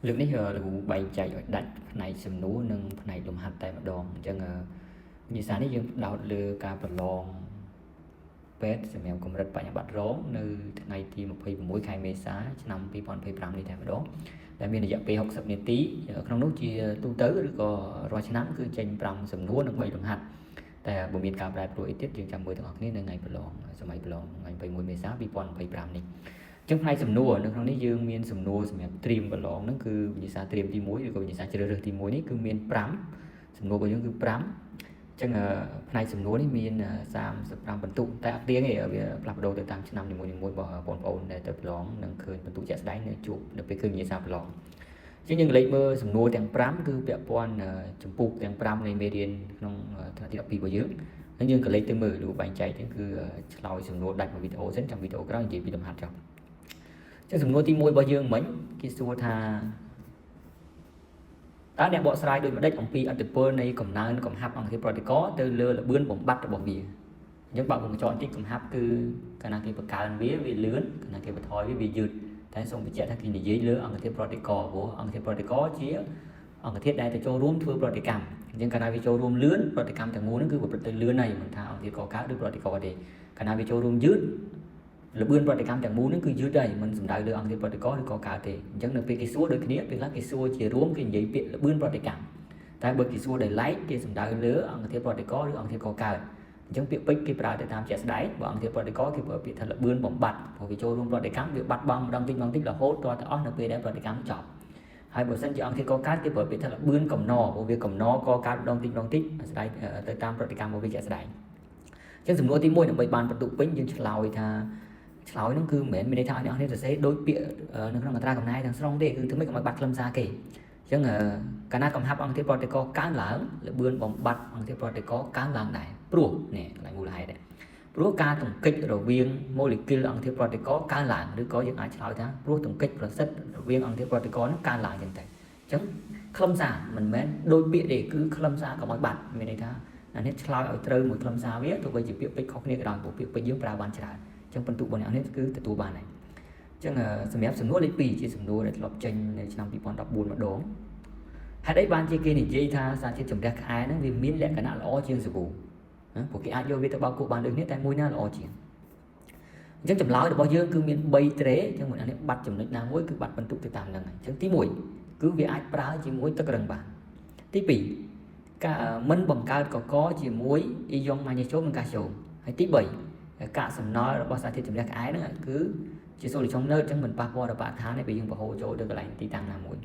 Lượngនេះlàបែងចែកឲ្យដាច់ផ្នែកសំណួរនិងផ្នែកលំហាត់តែម្ដងអញ្ចឹងវិញ្ញាសានេះយើងផ្ដោតលើការប្រឡងពេទ្យសម្រាប់កម្រិតបញ្ញាបត្ររងនៅថ្ងៃទី26ខែមេសាឆ្នាំ2025នេះតែម្ដងដែលមានរយៈពេល60នាទីក្នុងនោះជាទូទៅឬក៏រាល់ឆ្នាំគឺចេញ5សំណួរនិង3លំហាត់តែបើមានការប្រែប្រួលអីទៀតយើងចាំមើលទាំងអស់គ្នានៅថ្ងៃប្រឡងសម័យប្រឡងថ្ងៃ21មេសា2025នេះចឹងផ្នែកសំណួរនៅក្នុងនេះយើងមានសំណួរសម្រាប់ត្រៀមប្រឡងហ្នឹងគឺវិញ្ញាសាត្រៀមទី1ឬក៏វិញ្ញាសាជ្រើសរើសទី1នេះគឺមាន5សំណួររបស់យើងគឺ5ចឹងផ្នែកសំណួរនេះមាន35បន្ទុកតែអត់ទៀងទេវាផ្លាស់ប្ដូរទៅតាមឆ្នាំនីមួយៗរបស់បងប្អូនដែលទៅប្រឡងនឹងឃើញបន្ទុកជាក់ស្ដែងនៅជួបនៅពេលឃើញវិញ្ញាសាប្រឡងចឹងយើងលេខមើលសំណួរទាំង5គឺពាក់ព័ន្ធចម្ពោះទាំង5នៃមេរៀនក្នុងថ្នាក់ទី12របស់យើងហើយយើងក៏លេខទៅមើលបែងចែកចឹងគឺឆ្លើយសំណួរដាច់មួយវីដេអូសិនចាំវីដេអូក្រោយនិយាយពីលំហាត់ចុះចឹងសំណួរទី1របស់យើងមិញគេសួរថាតើអ្នកបកស្រាយដូចម្ដេចអំពីអត្ថប្រយោជន៍នៃកំណើនកំហាប់អង្គធាតុប្រតិករទៅលើល្បឿនបំបត្តិរបស់វាអញ្ចឹងបើកញ្ចក់បន្តិចកំហាប់គឺកាលណាគេបង្កើនវាលឿនកាលណាគេបន្ថយវាយឺតតែសូមបញ្ជាក់ថាគេនិយាយលើអង្គធាតុប្រតិករព្រោះអង្គធាតុប្រតិករជាអង្គធាតុដែលទៅចូលរួមធ្វើប្រតិកម្មអញ្ចឹងកាលណាវាចូលរួមលឿនប្រតិកម្មទាំងមូលហ្នឹងគឺប្រព្រឹត្តទៅលឿនហើយមិនថាអង្គធាតុកកើតឬប្រតិករទេកាលណាវាចូលរួមយឺតល្បឿនប្រតិកម្មទាំងមូលហ្នឹងគឺយឺតហើយមិនសំដៅលើអង្គធាតុប្រតិករឬក៏កើតទេអញ្ចឹងនៅពេលគេសួរដូចគ្នាពេលខ្លះគេសួរជារួមគេនិយាយពាក្យល្បឿនប្រតិកម្មតែបើគេសួរដោយឡែកគេសំដៅលើអង្គធាតុប្រតិករឬអង្គធាតុកកើតអញ្ចឹងពាក្យពេចន៍គេប្រើទៅតាមជាក់ស្ដែងបើអង្គធាតុប្រតិករគេប្រើពាក្យថាល្បឿនបំបត្តិព្រោះវាចូលរួមប្រតិកម្មវាបាត់បង់ម្ដងតិចរហូតដល់ទៅអស់នៅពេលដែលប្រតិកម្មចប់ហើយបើសិនជាអង្គធាតុកកើតគេប្រើពាក្យថាល្បឿនកំណព្រោះវាកំណកកើតម្ដងតិស្ដែងទៅតាមប្រតិកម្មរបស់វាជាក់ស្ដែងអញ្ចឹងសំណួរទី1ដើម្បីបានបន្ទុកពេញយើងឆ្លើយថាឆ្លើយហ្នឹងគឺមិនមែនមានន័យថាអ្នកនរសរសេរដូចពាក្យនៅក្នុងអត្រាកំណែទាំងស្រុងទេគឺធ្វើម៉េចកុំឲ្យបាត់ខ្លឹមសារគេអញ្ចឹងកាលណាកំហាប់អង្គធាតុប្រតិករកើនឡើងល្បឿនបំបត្តិអង្គធាតុប្រតិករកើនឡើងដែរព្រោះនេះកន្លែងមូលហេតុដែរព្រោះការទង្គិចរវាងម៉ូលេគុលអង្គធាតុប្រតិករកើនឡើងឬក៏យើងអាចឆ្លើយថាព្រោះទង្គិចប្រសិទ្ធរវាងអង្គធាតុប្រតិករហ្នឹងកើនឡើងចឹងទៅអញ្ចឹងខ្លឹមសារមិនមែនដូចពាក្យទេគឺខ្លឹមសារកុំឲ្យបាត់មានន័យថាអានេះឆ្លើយឲ្យត្រូវមួយខ្លឹមសារវាទោះបីជាពាក្យពេចន៍ខុសគ្នាក៏ដោយព្រោះពាក្យពេចន៍យើងប្រើបានច្រើនអញ្ចឹងបន្ទុករបស់អ្នកនេះគឺទទួលបានហើយអញ្ចឹងសម្រាប់សំណួរលេខ2ជាសំណួរដែលធ្លាប់ចេញនៅឆ្នាំ2014ម្ដងហេតុអីបានជាគេនិយាយថាសារជាតិចម្រះក្អែហ្នឹងវាមានលក្ខណៈល្អជាងសាប៊ូព្រោះគេអាចយកវាទៅបោកគក់បានដូចនេះតែមួយណាល្អជាងអញ្ចឹងចម្លើយរបស់យើងគឺមាន3ត្រេអញ្ចឹងមួយនេះបាត់ចំណុចណាមួយគឺបាត់បន្ទុកទៅតាមហ្នឹងហើយអញ្ចឹងទី1គឺវាអាចប្រើជាមួយទឹករឹងបានទី2ការមិនបង្កើតកកជាមួយអ៊ីយ៉ុងម៉ាញ៉េស្យូមនិងកាល់ស្យូមហើយទី3កាកសំណល់របស់សារធាតុចម្រះក្អែហ្នឹងគឺជាសូលីឆុងណឺតអញ្ចឹងមិនប៉ះពាល់ដល់បរិស្ថានទេពេលយើងបរហូរចូលទៅកន្លែងទីតាំងណាមួយ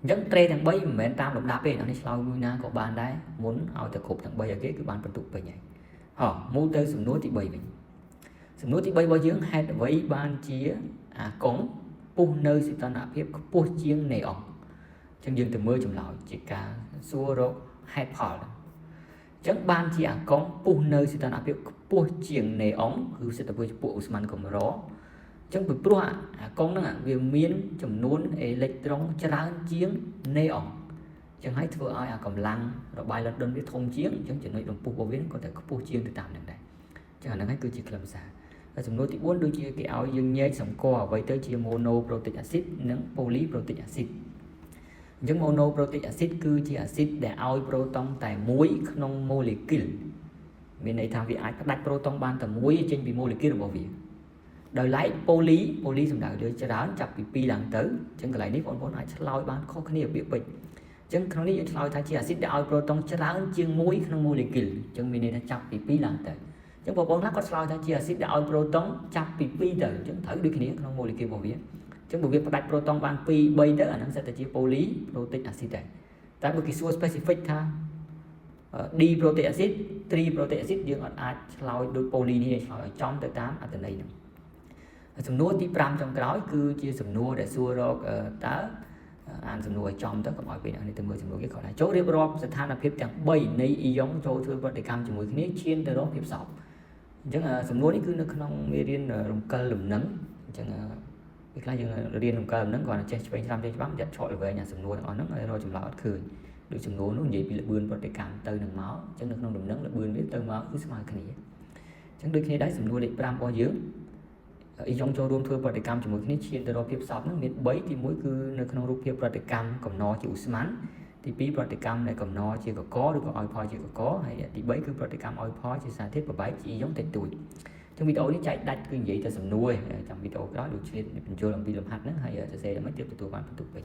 អញ្ចឹងត្រេទាំង3មិនមែនតាមលំដាប់ទេអានេះឆ្លើយមួយណាក៏បានដែរមុនឲ្យទៅគ្រប់ទាំង3ឲ្យគេគឺបានបន្ទុកពេញហើយមូលទៅសំណួរទី3វិញសំណួរទី3របស់យើងហេតុអ្វីបានជាអាកុងពុះនៅសីតុណ្ហភាពខ្ពស់ជាងណេអុងអញ្ចឹងយើងទៅមើលចម្លើយជាការសួររកហេតុផលអញ្ចឹងបានជាអាកុងពុះនៅសីតុណ្ហភាពខ្ពស់ជាងណេអុងគឺសិទ្ធិភាពពួកអូស្មန်កម្រអញ្ចឹងពីព្រោះអាកុងហ្នឹងវាមានចំនួនអេឡិចត្រុងច្រើនជាងណេអុងអញ្ចឹងហើយធ្វើឲ្យអាកម្លាំងរបាយលដុនវាធំជាងអញ្ចឹងចំណុចរំពុះរបស់វាក៏តែខ្ពស់ជាងទៅតាមហ្នឹងដែរអញ្ចឹងអាហ្នឹងហើយគឺជាខ្លឹមសារហើយសំណួរទី4ដូចជាគេឲ្យយើងញែកសម្គាល់អ្វីទៅជា monoprotic acid និង polyprotic acid អញ្ចឹង monoprotic acid គឺជាអាស៊ីតដែលឲ្យប្រូតុងតែមួយក្នុងម៉ូលេគុលមានន័យថាវាអាចផ្ដាច់ប្រូតុងបានតែមួយចេញពីម៉ូលេគុលរបស់វាដោយឡែក poly សំដៅលើច្រើនចាប់ពី2ឡើងទៅអញ្ចឹងកន្លែងនេះបងប្អូនអាចឆ្លើយបានខុសគ្នាពាក្យពេចន៍អញ្ចឹងក្នុងនេះយើងឆ្លើយថាជាអាស៊ីតដែលឲ្យប្រូតុងច្រើនជាងមួយក្នុងម៉ូលេគុលអញ្ចឹងមានន័យថាចាប់ពី2ឡើងទៅអញ្ចឹងបងប្អូនខ្លះគាត់ឆ្លើយថាជាអាស៊ីតដែលឲ្យប្រូតុងចាប់ពី2ទៅអញ្ចឹងត្រូវដូចគ្នាក្នុងម៉ូលេគុលរបស់វាចឹងបើវាផ្ដាច់ប្រូតុងបាន2 3ទៅអាហ្នឹងសិតតែជា polyprotic acid ដែរតែបើគេសួរ specific ថា diprotic acid triprotic acid យើងអាចឆ្លើយដូច poly នេះឆ្លើយឲ្យចំទៅតាមអត្ថន័យហ្នឹងសំណួរទី5ចុងក្រោយគឺជាសំណួរដែលសួររកតើអានសំណួរឲ្យចំទៅកុំឲ្យពេលនេះទៅមើលសំណួរគេគាត់ថាចូលរៀបរាប់ស្ថានភាពទាំង3នៃអ៊ីយ៉ុងចូលធ្វើប្រតិកម្មជាមួយគ្នាឈានទៅរកភាពសោកអញ្ចឹងសំណួរនេះគឺនៅក្នុងមេរៀនរំកិលលំនឹងអញ្ចឹងពេលខ្លះយើងរៀនរំកិលហ្នឹងគាត់ចេះឆ្វេងស្ដាំចេះច្បាស់ចិត្តឆក់ល្វែងអាសំណួរទាំងអស់ហ្នឹងឲ្យរកចម្លើយអត់ឃើញដូចសំណួរនោះនិយាយពីល្បឿនប្រតិកម្មទៅនឹងមកអញ្ចឹងនៅក្នុងលំនឹងល្បឿនវាទៅមកគឺស្មើគ្នាអញ្ចឹងដូចគ្នាដែរសំណួរលេខ5របស់យើង ý trong choរួមធ្វើប្រតិកម្មជាមួយគ្នាឈានទៅរកភាពសពហ្នឹងមាន3ទី1គឺនៅក្នុងរូបភាពប្រតិកម្មកំណរជាឧស្ម័នទី2ប្រតិកម្មដែលកំណរជាកកឬក៏ឲ្យផលជាកកហើយទី3គឺប្រតិកម្មឲ្យផលជាសារធាតុប្របែកជាយ៉ុងតិចតួចtrong videoនេះចែកដាច់គឺនិយាយទៅសំណួរtrong videoក្រោយដូចជាបញ្ចូលអំពីលំហាត់ហ្នឹងហើយសរសេរដើម្បីទៀតទទួលបានបន្ទុកវិញ